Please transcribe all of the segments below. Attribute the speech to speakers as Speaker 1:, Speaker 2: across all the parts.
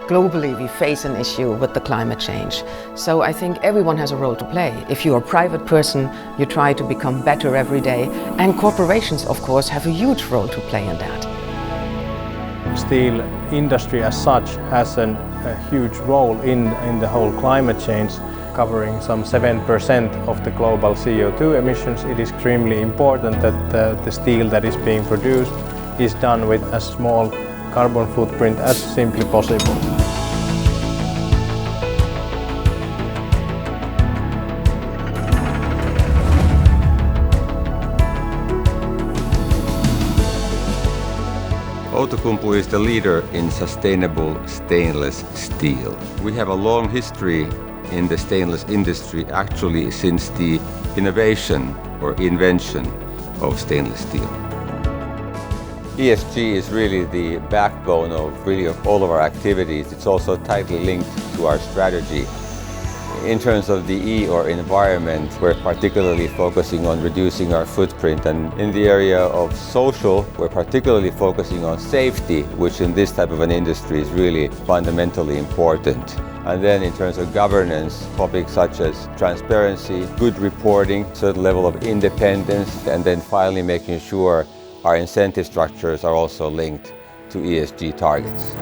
Speaker 1: Globally, we face an issue with the climate change. So I think everyone has a role to play. If you're a private person, you try to become better every day. And corporations, of course, have a huge role to play in that.
Speaker 2: Steel industry as such has a huge role in the whole climate change, covering some 7% of the global CO2 emissions. It is extremely important that the steel that is being produced is done with as small carbon footprint as simply possible.
Speaker 3: Outokumpu is the leader in sustainable stainless steel. We have a long history in the stainless industry, actually since the innovation or invention of stainless steel. ESG is really the backbone of all of our activities. It's also tightly linked to our strategy. In terms of the E or environment, we're particularly focusing on reducing our footprint, and in the area of social, we're particularly focusing on safety, which in this type of an industry is really fundamentally important. And then in terms of governance, topics such as transparency, good reporting, certain level of independence, and then finally making sure our incentive structures are also linked to ESG targets.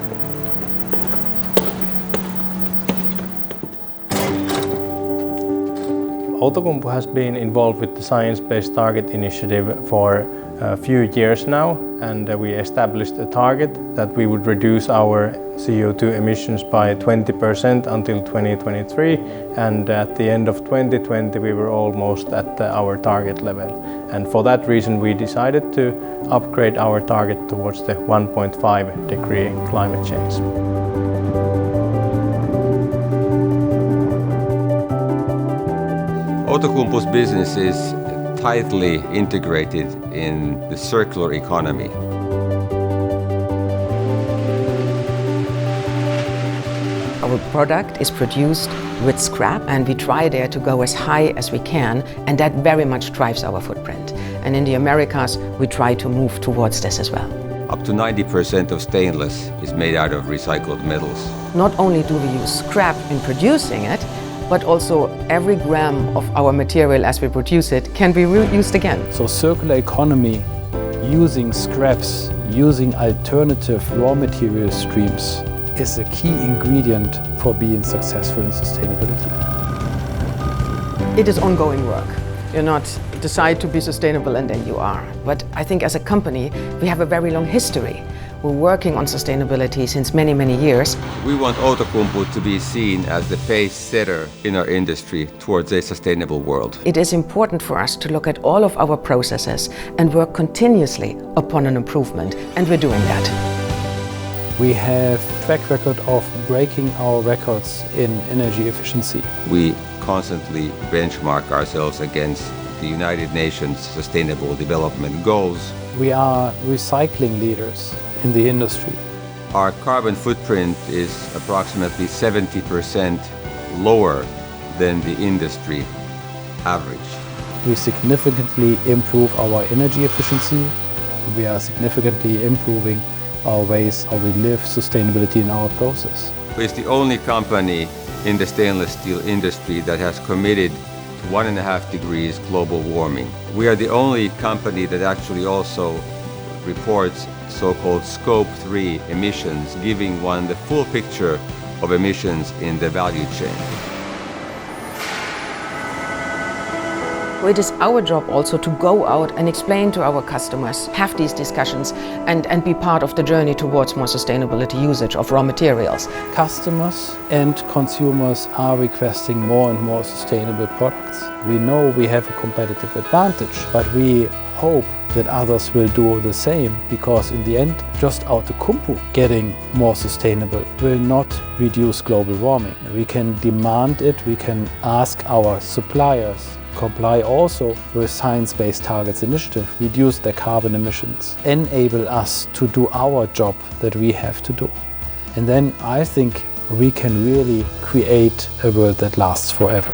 Speaker 2: Outokumpu has been involved with the Science Based Target Initiative for a few years now, and we established a target that we would reduce our CO2 emissions by 20% until 2023, and at the end of 2020 we were almost at our target level. And for that reason we decided to upgrade our target towards the 1.5-degree climate change.
Speaker 3: Outokumpu's business is tightly integrated in the circular economy.
Speaker 1: Our product is produced with scrap, and we try there to go as high as we can, and that very much drives our footprint. And in the Americas, we try to move towards this as well.
Speaker 3: Up to 90% of stainless is made out of recycled metals.
Speaker 1: Not only do we use scrap in producing it, but also every gram of our material as we produce it can be reused again.
Speaker 4: So circular economy, using scraps, using alternative raw material streams is a key ingredient for being successful in sustainability.
Speaker 1: It is ongoing work. You're not decide to be sustainable and then you are. But I think as a company, we have a very long history. We're working on sustainability since many, many years.
Speaker 3: We want Outokumpu to be seen as the pace setter in our industry towards a sustainable world.
Speaker 1: It is important for us to look at all of our processes and work continuously upon an improvement, and we're doing that.
Speaker 4: We have a track record of breaking our records in energy efficiency.
Speaker 3: We constantly benchmark ourselves against the United Nations Sustainable Development Goals.
Speaker 4: We are recycling leaders in the industry.
Speaker 3: Our carbon footprint is approximately 70% lower than the industry average.
Speaker 4: We significantly improve our energy efficiency. We are significantly improving our ways how we live sustainability in our process.
Speaker 3: It's the only company in the stainless steel industry that has committed to 1.5 degrees global warming. We are the only company that actually also reports so-called Scope 3 emissions, giving one the full picture of emissions in the value chain.
Speaker 1: It is our job also to go out and explain to our customers, have these discussions and be part of the journey towards more sustainability usage of raw materials.
Speaker 4: Customers and consumers are requesting more and more sustainable products. We know we have a competitive advantage, but we hope that others will do the same, because in the end, just Outokumpu getting more sustainable will not reduce global warming. We can demand it, we can ask our suppliers comply also with Science Based Targets Initiative, reduce their carbon emissions, enable us to do our job that we have to do. And then I think we can really create a world that lasts forever.